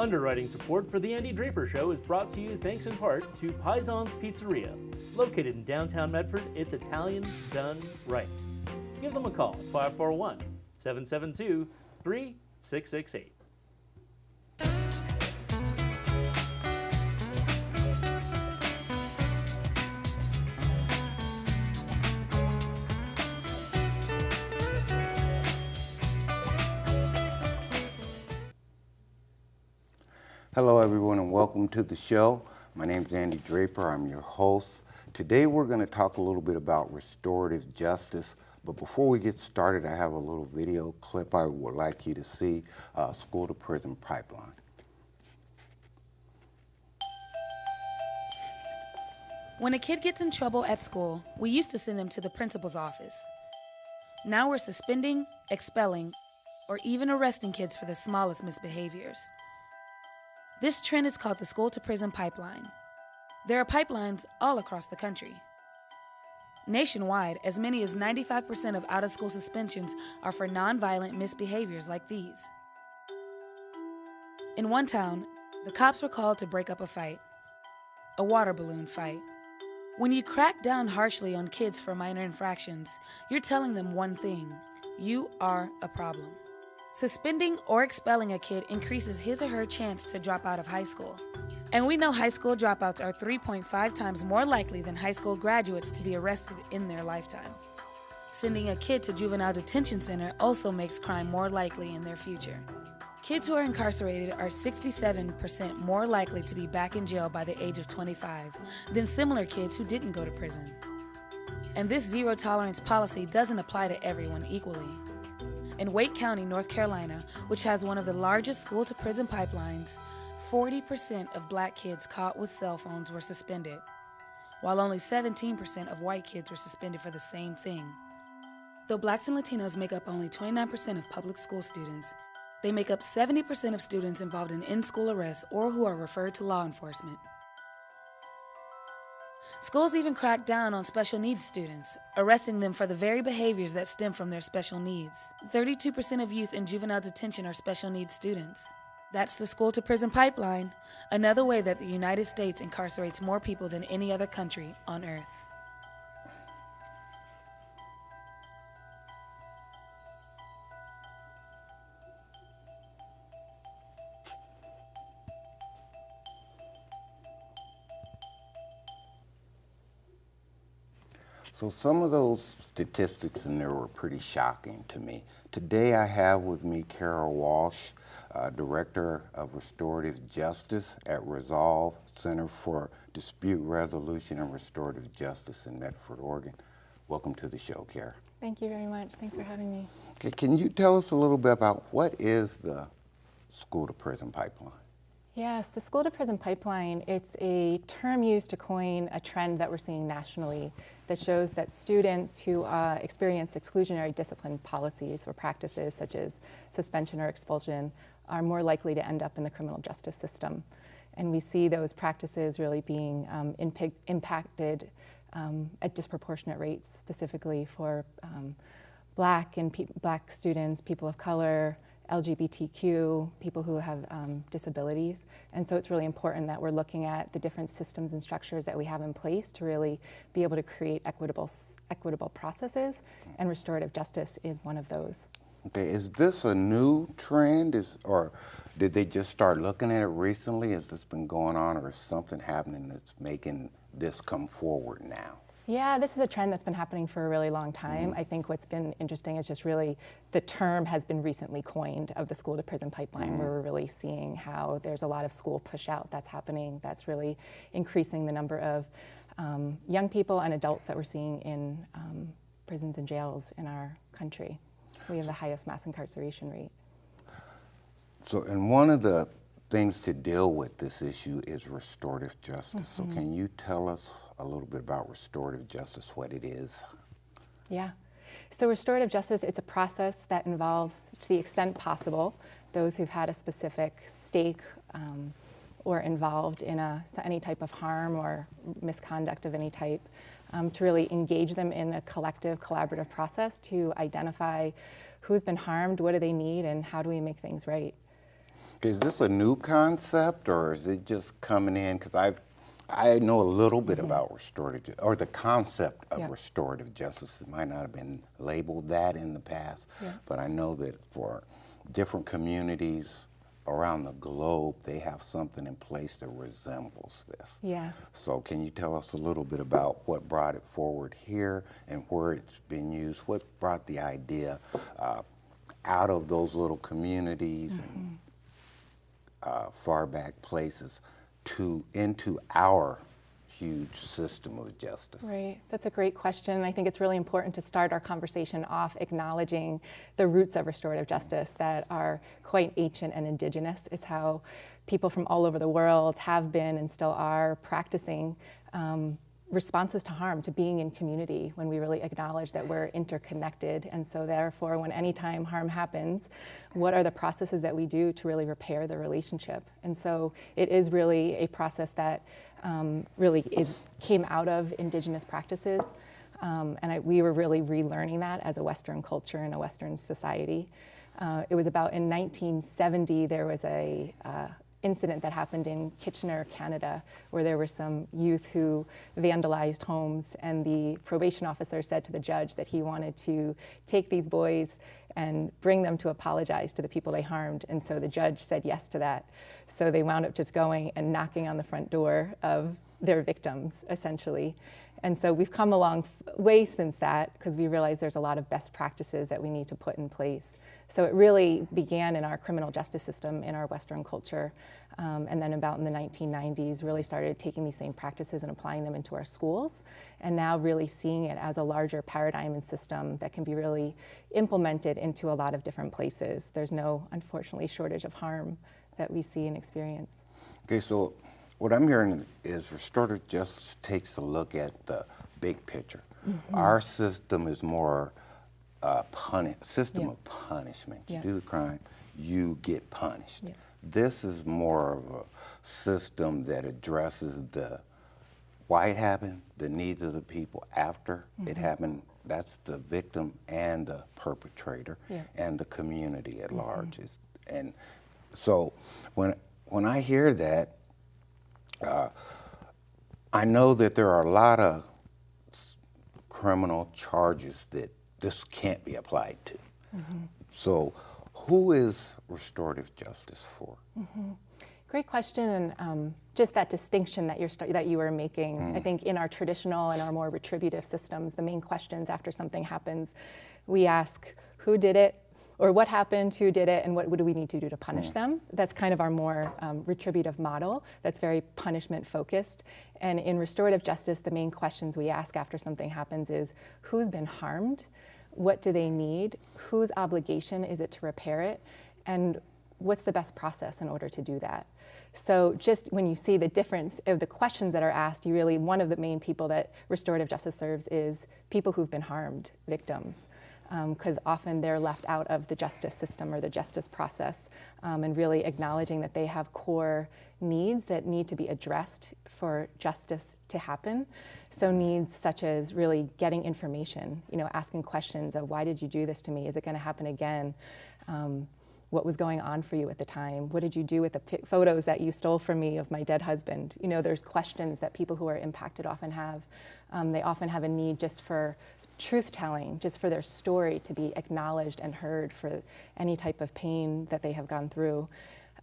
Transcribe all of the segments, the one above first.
Underwriting support for The Andy Draper Show is brought to you thanks in part to Paison's Pizzeria. Located in downtown Medford, it's Italian done right. Give them a call at 541-772-3668. Hello everyone and welcome to the show. My name is Andy Draper, I'm your host. Today we're going to talk a little bit about restorative justice, but before we get started I have a little video clip I would like you to see, School to Prison Pipeline. When a kid gets in trouble at school, we used to send them to the principal's office. Now we're suspending, expelling, or even arresting kids for the smallest misbehaviors. This trend is called the school to prison pipeline. There are pipelines all across the country. Nationwide, as many as 95% of out-of-school suspensions are for nonviolent misbehaviors like these. In one town, the cops were called to break up a fight, a water balloon fight. When you crack down harshly on kids for minor infractions, you're telling them one thing: you are a problem. Suspending or expelling a kid increases his or her chance to drop out of high school. And we know high school dropouts are 3.5 times more likely than high school graduates to be arrested in their lifetime. Sending a kid to juvenile detention center also makes crime more likely in their future. Kids who are incarcerated are 67% more likely to be back in jail by the age of 25 than similar kids who didn't go to prison. And this zero tolerance policy doesn't apply to everyone equally. In Wake County, North Carolina, which has one of the largest school-to-prison pipelines, 40% of black kids caught with cell phones were suspended, while only 17% of white kids were suspended for the same thing. Though blacks and Latinos make up only 29% of public school students, they make up 70% of students involved in in-school arrests or who are referred to law enforcement. Schools even crack down on special needs students, arresting them for the very behaviors that stem from their special needs. 32% of youth in juvenile detention are special needs students. That's the school to prison pipeline, another way that the United States incarcerates more people than any other country on earth. So some of those statistics in there were pretty shocking to me. Today I have with me Cara Walsh, Director of Restorative Justice at Resolve Center for Dispute Resolution and Restorative Justice in Medford, Oregon. Welcome to the show, Cara. Thank you very much. Thanks for having me. Okay, can you tell us a little bit about what is the school to prison pipeline? Yes, the school to prison pipeline, it's a term used to coin a trend that we're seeing nationally that shows that students who experience exclusionary discipline policies or practices such as suspension or expulsion are more likely to end up in the criminal justice system. And we see those practices really being impacted at disproportionate rates, specifically for black students, people of color, LGBTQ, people who have disabilities. And so it's really important that we're looking at the different systems and structures that we have in place to really be able to create equitable processes, and restorative justice is one of those. Okay, is this a new trend, or did they just start looking at it recently? Has this been going on, or is something happening that's making this come forward now? Yeah, this is a trend that's been happening for a really long time. I think what's been interesting is just really the term has been recently coined of the school to prison pipeline, where we're really seeing how there's a lot of school push out that's happening that's really increasing the number of young people and adults that we're seeing in prisons and jails in our country. We have the highest mass incarceration rate. So, and one of the things to deal with this issue is restorative justice. So can you tell us a little bit about restorative justice, what it is? Yeah. So restorative justice, it's a process that involves, to the extent possible, those who've had a specific stake or involved in any type of harm or misconduct of any type, to really engage them in a collective, collaborative process to identify who's been harmed, what do they need, and how do we make things right. Is this a new concept, or is it just coming in? Because I know a little bit about restorative, or the concept of restorative justice. It might not have been labeled that in the past, but I know that for different communities around the globe, they have something in place that resembles this. Yes. So can you tell us a little bit about what brought it forward here and where it's been used? What brought the idea out of those little communities and far back places into our huge system of justice? Right, that's a great question. I think it's really important to start our conversation off acknowledging the roots of restorative justice that are quite ancient and indigenous. It's how people from all over the world have been and still are practicing responses to harm, to being in community, when we really acknowledge that we're interconnected. And so therefore, when any time harm happens, what are the processes that we do to really repair the relationship? And so it is really a process that came out of indigenous practices. We were really relearning that as a Western culture and a Western society. It was about in 1970, there was a incident that happened in Kitchener, Canada, where there were some youth who vandalized homes, and the probation officer said to the judge that he wanted to take these boys and bring them to apologize to the people they harmed. And so the judge said yes to that. So they wound up just going and knocking on the front door of their victims, essentially. And so we've come a long way since that, because we realize there's a lot of best practices that we need to put in place. So it really began in our criminal justice system in our Western culture, and then about in the 1990s really started taking these same practices and applying them into our schools, and now really seeing it as a larger paradigm and system that can be really implemented into a lot of different places. There's no, unfortunately, shortage of harm that we see and experience. Okay, so what I'm hearing is restorative justice takes a look at the big picture. Our system is more system of punishment. You do the crime, you get punished. This is more of a system that addresses the why it happened, the needs of the people after it happened. That's the victim and the perpetrator and the community at large. And so when I hear that, I know that there are a lot of criminal charges that this can't be applied to. So who is restorative justice for? Great question, and just that distinction that you were making. I think in our traditional and our more retributive systems, the main questions after something happens, we ask who did it, or what happened, who did it, and what do we need to do to punish them? That's kind of our more retributive model that's very punishment focused. And in restorative justice, the main questions we ask after something happens is who's been harmed, what do they need, whose obligation is it to repair it, and what's the best process in order to do that? So just when you see the difference of the questions that are asked, you really, one of the main people that restorative justice serves is people who've been harmed, victims. Because often they're left out of the justice system or the justice process, and really acknowledging that they have core needs that need to be addressed for justice to happen. So needs such as really getting information, asking questions of why did you do this to me? Is it going to happen again? What was going on for you at the time? What did you do with the photos that you stole from me of my dead husband? There's questions that people who are impacted often have. They often have a need just for truth-telling, just for their story to be acknowledged and heard for any type of pain that they have gone through,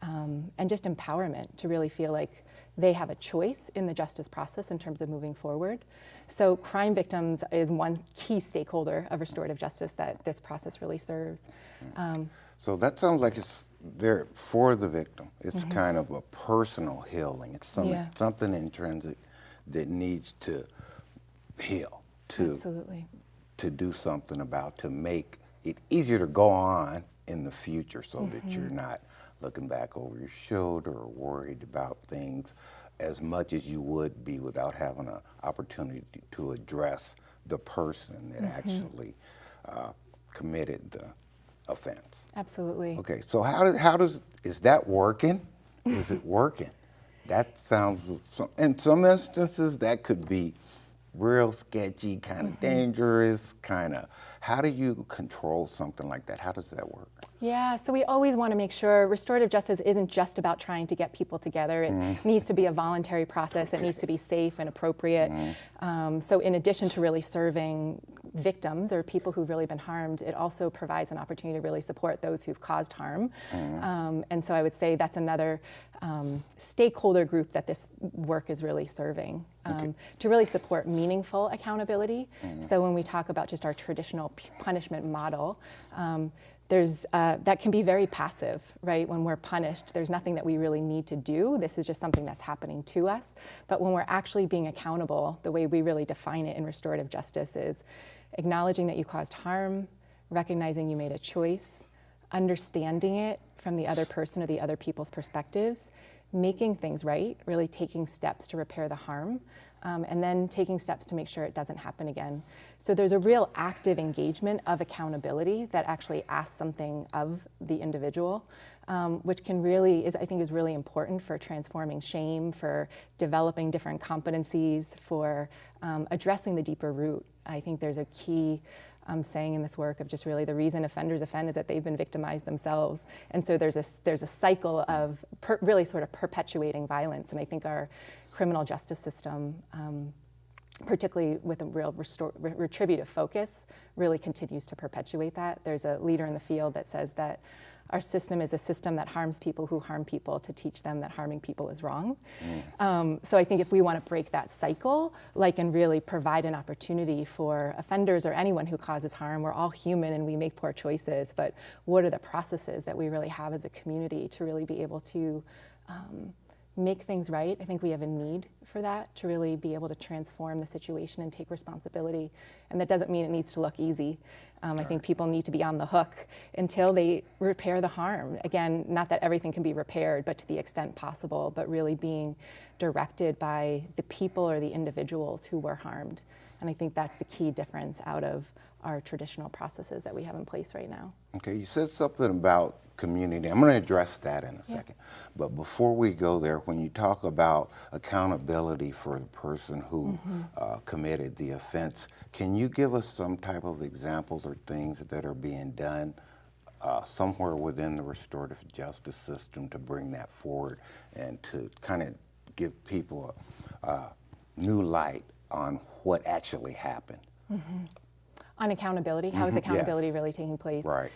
and just empowerment to really feel like they have a choice in the justice process in terms of moving forward. So crime victims is one key stakeholder of restorative justice that this process really serves. So that sounds like it's there for the victim. It's kind of a personal healing. It's something intrinsic that needs to heal, to do something about, to make it easier to go on in the future so that you're not looking back over your shoulder or worried about things as much as you would be without having an opportunity to address the person that actually committed the offense. Absolutely. Okay, so is that working? Is it working? That sounds, in some instances, that could be real sketchy, kind of dangerous, how do you control something like that? How does that work? Yeah, so we always want to make sure restorative justice isn't just about trying to get people together. It needs to be a voluntary process. It needs to be safe and appropriate. So in addition to really serving victims or people who've really been harmed, it also provides an opportunity to really support those who've caused harm. And so I would say that's another stakeholder group that this work is really serving, to really support meaningful accountability. So when we talk about just our traditional punishment model, that can be very passive, right? When we're punished, there's nothing that we really need to do. This is just something that's happening to us. But when we're actually being accountable, the way we really define it in restorative justice is acknowledging that you caused harm, recognizing you made a choice, understanding it from the other person or the other people's perspectives, making things right, really taking steps to repair the harm, and then taking steps to make sure it doesn't happen again. So there's a real active engagement of accountability that actually asks something of the individual, which can really, I think is really important for transforming shame, for developing different competencies, for addressing the deeper root. I think there's a key saying in this work of just really the reason offenders offend is that they've been victimized themselves. And so there's a cycle of really sort of perpetuating violence. And I think our criminal justice system, particularly with a real retributive focus, really continues to perpetuate that. There's a leader in the field that says that our system is a system that harms people who harm people to teach them that harming people is wrong. So I think if we want to break that cycle, and really provide an opportunity for offenders or anyone who causes harm, we're all human and we make poor choices, but what are the processes that we really have as a community to really be able to make things right? I think we have a need for that, to really be able to transform the situation and take responsibility. And that doesn't mean it needs to look easy. I think people need to be on the hook until they repair the harm. Again, not that everything can be repaired, but to the extent possible, but really being directed by the people or the individuals who were harmed. And I think that's the key difference out of our traditional processes that we have in place right now. Okay, you said something about community. I'm going to address that in a second. But before we go there, when you talk about accountability for the person who committed the offense, can you give us some type of examples or things that are being done somewhere within the restorative justice system to bring that forward and to kind of give people a new light on what actually happened? On accountability, how is accountability really taking place? Right.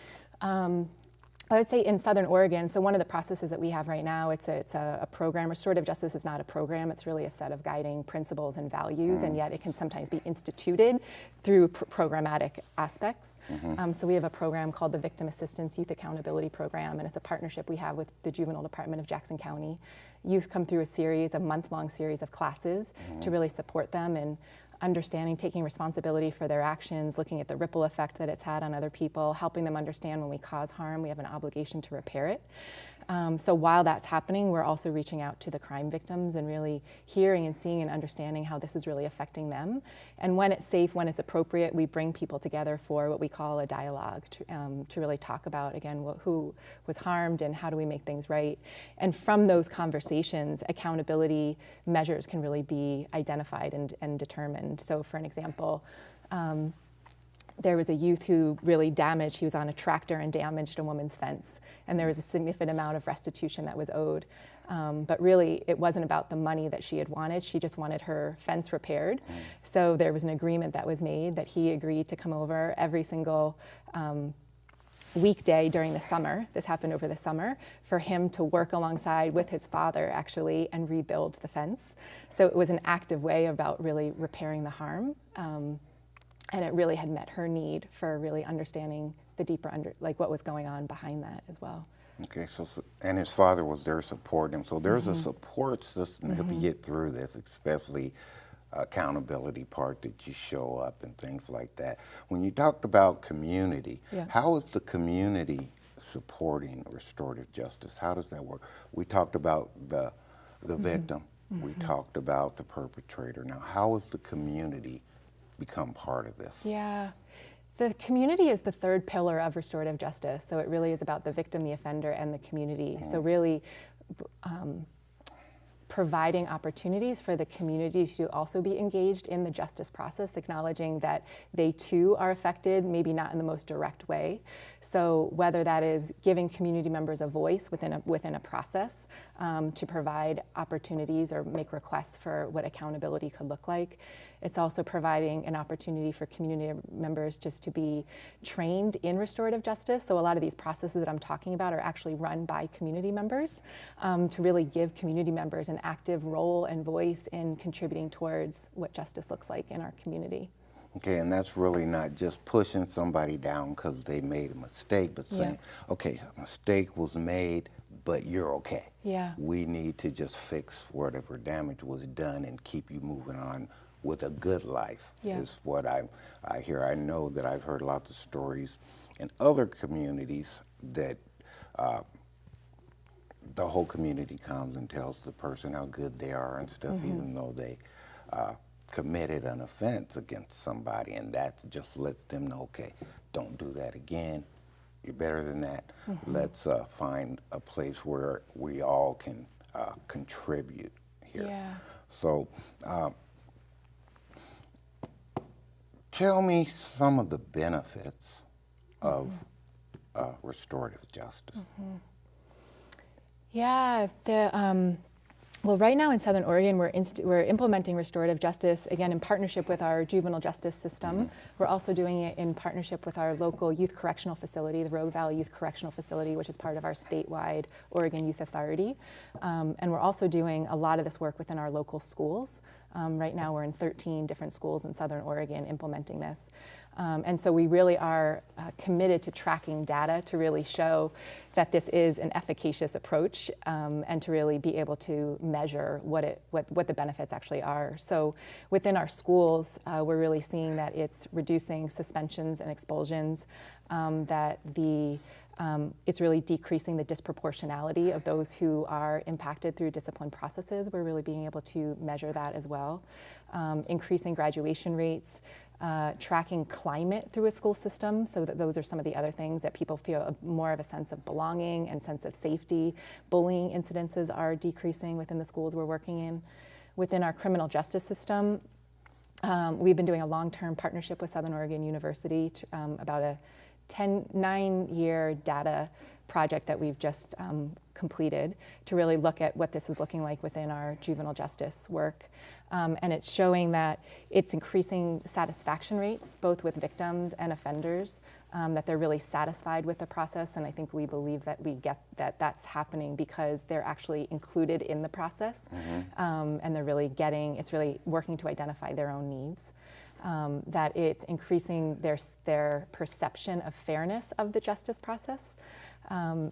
I would say in Southern Oregon, so one of the processes that we have right now, it's a program. Restorative justice is not a program, it's really a set of guiding principles and values, and yet it can sometimes be instituted through programmatic aspects. So we have a program called the Victim Assistance Youth Accountability Program, and it's a partnership we have with the Juvenile Department of Jackson County. Youth come through a month-long series of classes to really support them in understanding, taking responsibility for their actions, looking at the ripple effect that it's had on other people, helping them understand when we cause harm, we have an obligation to repair it. So while that's happening, we're also reaching out to the crime victims and really hearing and seeing and understanding how this is really affecting them. And when it's safe, when it's appropriate, we bring people together for what we call a dialogue to really talk about, again, who was harmed and how do we make things right. And from those conversations, accountability measures can really be identified and determined. So for an example, there was a youth who really damaged, he was on a tractor and damaged a woman's fence, and there was a significant amount of restitution that was owed. But really, it wasn't about the money that she had wanted, she just wanted her fence repaired. So there was an agreement that was made that he agreed to come over every single weekday during the summer, this happened over the summer, for him to work alongside with his father, actually, and rebuild the fence. So it was an active way about really repairing the harm. And it really had met her need for really understanding the deeper, what was going on behind that as well. Okay, and his father was there supporting him. So there's a support system to help you get through this, especially accountability part that you show up and things like that. When you talked about community, how is the community supporting restorative justice? How does that work? We talked about the victim. We talked about the perpetrator. Now, how is the community become part of this? Yeah, the community is the third pillar of restorative justice. So it really is about the victim, the offender, and the community. So really providing opportunities for the community to also be engaged in the justice process, acknowledging that they too are affected, maybe not in the most direct way. So whether that is giving community members a voice within a process to provide opportunities or make requests for what accountability could look like. It's also providing an opportunity for community members just to be trained in restorative justice. So a lot of these processes that I'm talking about are actually run by community members to really give community members an active role and voice in contributing towards what justice looks like in our community. Okay, and that's really not just pushing somebody down because they made a mistake, but saying, okay, a mistake was made, but you're okay. Yeah. We need to just fix whatever damage was done and keep you moving on with a good life, is what I hear. I know that I've heard lots of stories in other communities that the whole community comes and tells the person how good they are and stuff, even though they committed an offense against somebody, and that just lets them know, okay, don't do that again. You're better than that. Let's find a place where we all can contribute here. Yeah. So tell me some of the benefits of restorative justice. Yeah, well, right now in Southern Oregon, we're implementing restorative justice, again, in partnership with our juvenile justice system. We're also doing it in partnership with our local youth correctional facility, the Rogue Valley Youth Correctional Facility, which is part of our statewide Oregon Youth Authority. And we're also doing a lot of this work within our local schools. Right now, we're in 13 different schools in Southern Oregon implementing this. And so we really are committed to tracking data to really show that this is an efficacious approach and to really be able to measure what the benefits actually are. So within our schools, we're really seeing that it's reducing suspensions and expulsions, that it's really decreasing the disproportionality of those who are impacted through discipline processes. We're really being able to measure that as well. Increasing graduation rates, tracking climate through a school system, so that those are some of the other things that people feel more of a sense of belonging and sense of safety. Bullying incidences are decreasing within the schools we're working in. Within our criminal justice system, we've been doing a long-term partnership with Southern Oregon University to, about a 9-year data project that we've just completed to really look at what this is looking like within our juvenile justice work. And it's showing that it's increasing satisfaction rates, both with victims and offenders, that they're really satisfied with the process. And I think we believe that we get that that's happening because they're actually included in the process. And they're really it's really working to identify their own needs. That it's increasing their perception of fairness of the justice process.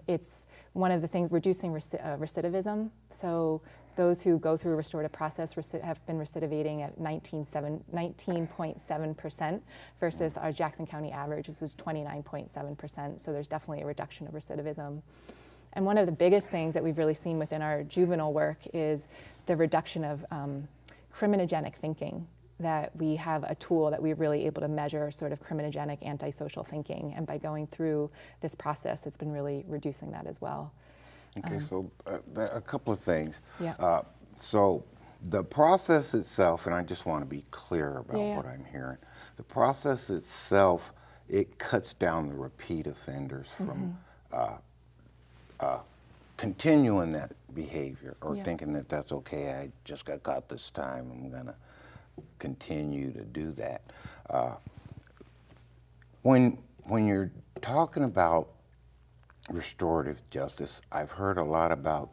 It's one of the things, reducing recidivism. So those who go through a restorative process have been recidivating at 19.7% versus our Jackson County average, which was 29.7%. So there's definitely a reduction of recidivism. And one of the biggest things that we've really seen within our juvenile work is the reduction of criminogenic thinking. That we have a tool that we're really able to measure sort of criminogenic antisocial thinking. And by going through this process, it's been really reducing that as well. Okay, so a couple of things. Yeah. So the process itself, and I just want to be clear about what I'm hearing. The process itself, it cuts down the repeat offenders from continuing that behavior or thinking that that's okay, I just got caught this time, I'm gonna continue to do that. When you're talking about restorative justice, I've heard a lot about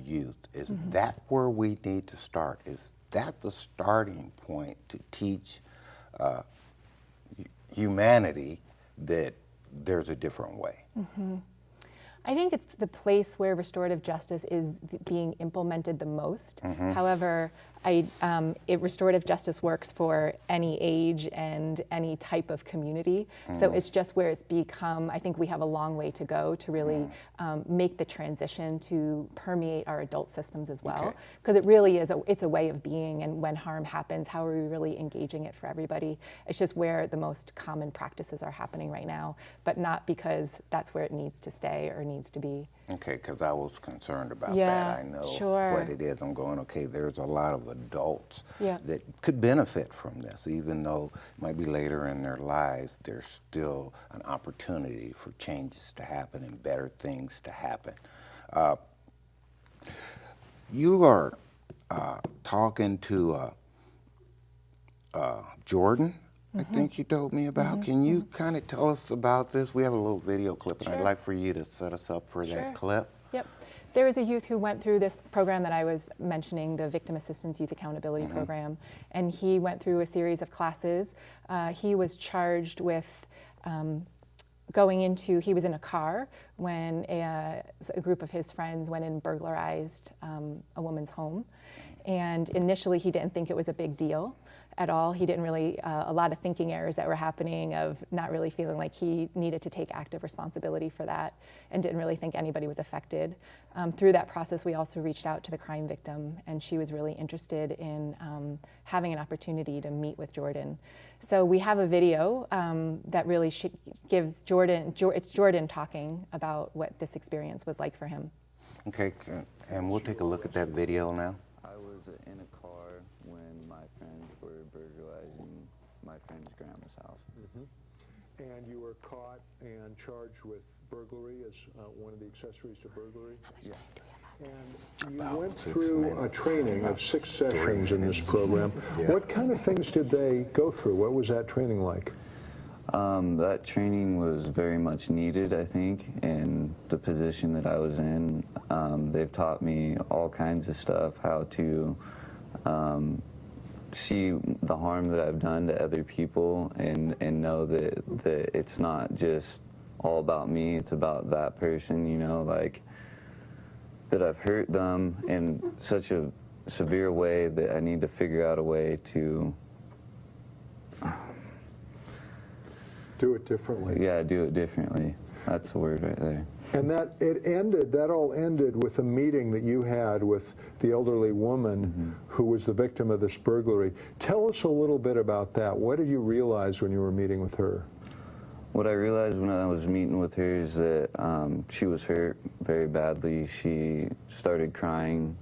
youth. Is that where we need to start? Is that the starting point to teach humanity that there's a different way? I think it's the place where restorative justice is being implemented the most. However, restorative justice works for any age and any type of community. So it's just where it's become, I think we have a long way to go to really make the transition to permeate our adult systems as well. Because it really is, it's a way of being, and when harm happens, how are we really engaging it for everybody? It's just where the most common practices are happening right now, but not because that's where it needs to stay or needs to be. Okay, because I was concerned about Yeah, that. I know sure. what it is. I'm going, okay, there's a lot of adults Yeah. that could benefit from this, even though it might be later in their lives, there's still an opportunity for changes to happen and better things to happen. You are talking to Jordan, I think you told me about. Can you kind of tell us about this? We have a little video clip, and I'd Sure. like for you to set us up for that clip. Yep. There was a youth who went through this program that I was mentioning, the Victim Assistance Youth Accountability Program, and he went through a series of classes. He was charged with he was in a car when a group of his friends went and burglarized a woman's home. And initially he didn't think it was a big deal at all. He didn't really, a lot of thinking errors that were happening of not really feeling like he needed to take active responsibility for that, and didn't really think anybody was affected. Through that process, we also reached out to the crime victim, and she was really interested in having an opportunity to meet with Jordan. So we have a video that really gives it's Jordan talking about what this experience was like for him. Okay, and we'll take a look at that video now. I was in a car when my friends were burglarizing my friend's grandma's house. And you were caught and charged with burglary as one of the accessories to burglary? Yeah. And you went through a training of 6 sessions in this program. What kind of things did they go through? What was that training like? That training was very much needed, I think, in the position that I was in. They've taught me all kinds of stuff, how to see the harm that I've done to other people, and know that it's not just all about me, it's about that person, you know, like that I've hurt them in such a severe way that I need to figure out a way to Do it differently. yeah, do it differently. That's the word right there. And that all ended with a meeting that you had with the elderly woman who was the victim of this burglary. Tell us a little bit about that. What did you realize when you were meeting with her? What I realized when I was meeting with her is that she was hurt very badly. She started crying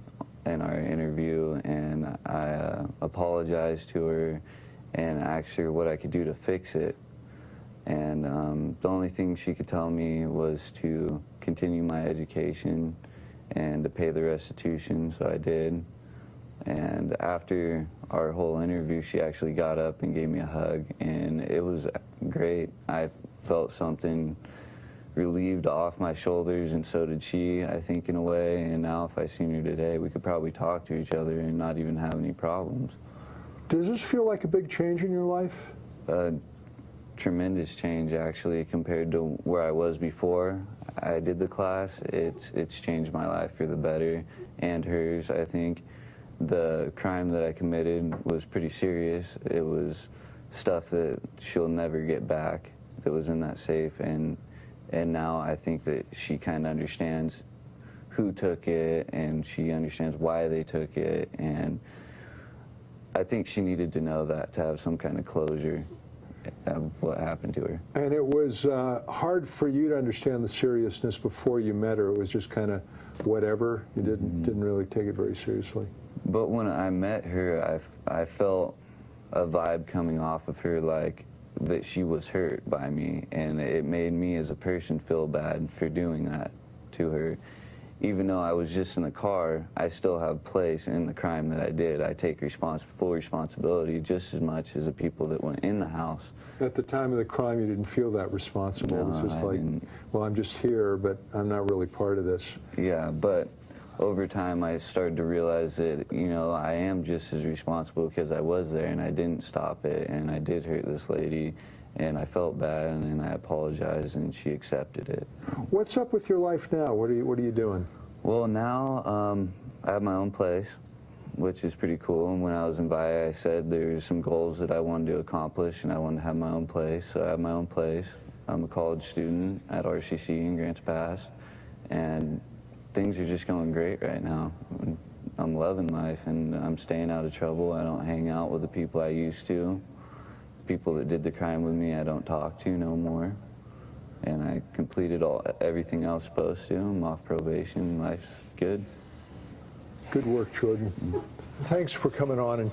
in our interview, and I apologized to her and asked her what I could do to fix it. And the only thing she could tell me was to continue my education and to pay the restitution, so I did. And after our whole interview, she actually got up and gave me a hug, and it was great. I felt something relieved off my shoulders, and so did she, I think, in a way. And now if I seen her today, we could probably talk to each other and not even have any problems. Does this feel like a big change in your life? Tremendous change, actually, compared to where I was before I did the class. It's changed my life for the better, and hers, I think. The crime that I committed was pretty serious. It was stuff that she'll never get back that was in that safe, and now I think that she kind of understands who took it, and she understands why they took it, and I think she needed to know that to have some kind of closure of what happened to her. And it was hard for you to understand the seriousness before you met her. It was just kind of whatever. You didn't really take it very seriously. But when I met her, I felt a vibe coming off of her, like that she was hurt by me, and it made me as a person feel bad for doing that to her. Even though I was just in the car, I still have place in the crime that I did. I take full responsibility just as much as the people that went in the house. At the time of the crime, you didn't feel that responsible. No, it was just I like, didn't. well, I'm just here, but I'm not really part of this. Yeah, but over time I started to realize that, you know, I am just as responsible because I was there and I didn't stop it, and I did hurt this lady, and I felt bad, and I apologized, and she accepted it. What's up with your life now? What are you doing? Well, now I have my own place, which is pretty cool. And when I was in VIA, I said there's some goals that I wanted to accomplish, and I wanted to have my own place. So I have my own place. I'm a college student at RCC in Grants Pass, and things are just going great right now. I'm loving life, and I'm staying out of trouble. I don't hang out with the people I used to. People that did the crime with me, I don't talk to no more. and I completed everything I was supposed to. I'm off probation. Life's good. Good work, Jordan. Thanks for coming on and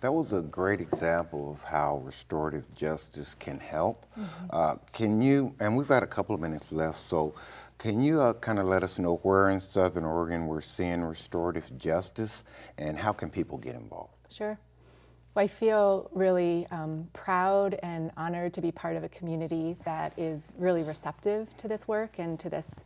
That was a great example of how restorative justice can help. Can you, and we've got a couple of minutes left, so can you kind of let us know where in Southern Oregon we're seeing restorative justice, and how can people get involved? Sure. Well, I feel really proud and honored to be part of a community that is really receptive to this work and to this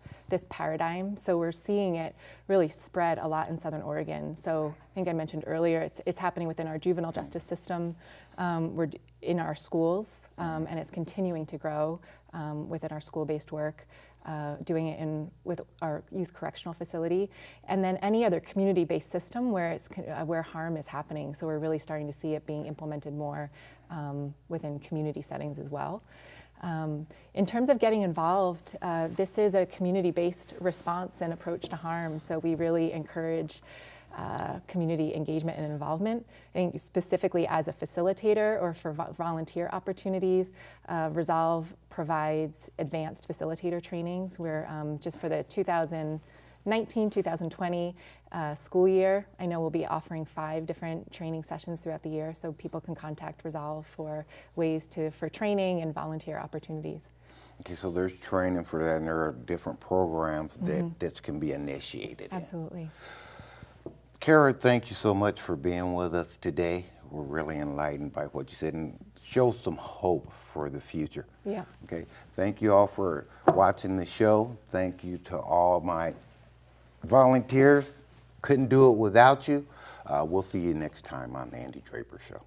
paradigm. So we're seeing it really spread a lot in Southern Oregon. So I think I mentioned earlier, it's happening within our juvenile justice system. We're in our schools, and it's continuing to grow within our school-based work. Doing it with our youth correctional facility, and then any other community-based system where harm is happening. So we're really starting to see it being implemented more within community settings as well. In terms of getting involved, this is a community-based response and approach to harm. So we really encourage community engagement and involvement, and specifically as a facilitator or for volunteer opportunities. Resolve provides advanced facilitator trainings where just for the 2019-2020 school year, I know we'll be offering 5 different training sessions throughout the year, so people can contact Resolve for ways for training and volunteer opportunities. Okay, so there's training for that, and there are different programs that can be initiated. Absolutely. Cara, thank you so much for being with us today. We're really enlightened by what you said and show some hope for the future. Yeah. Okay, thank you all for watching the show. Thank you to all my volunteers. Couldn't do it without you. We'll see you next time on the Andy Draper Show.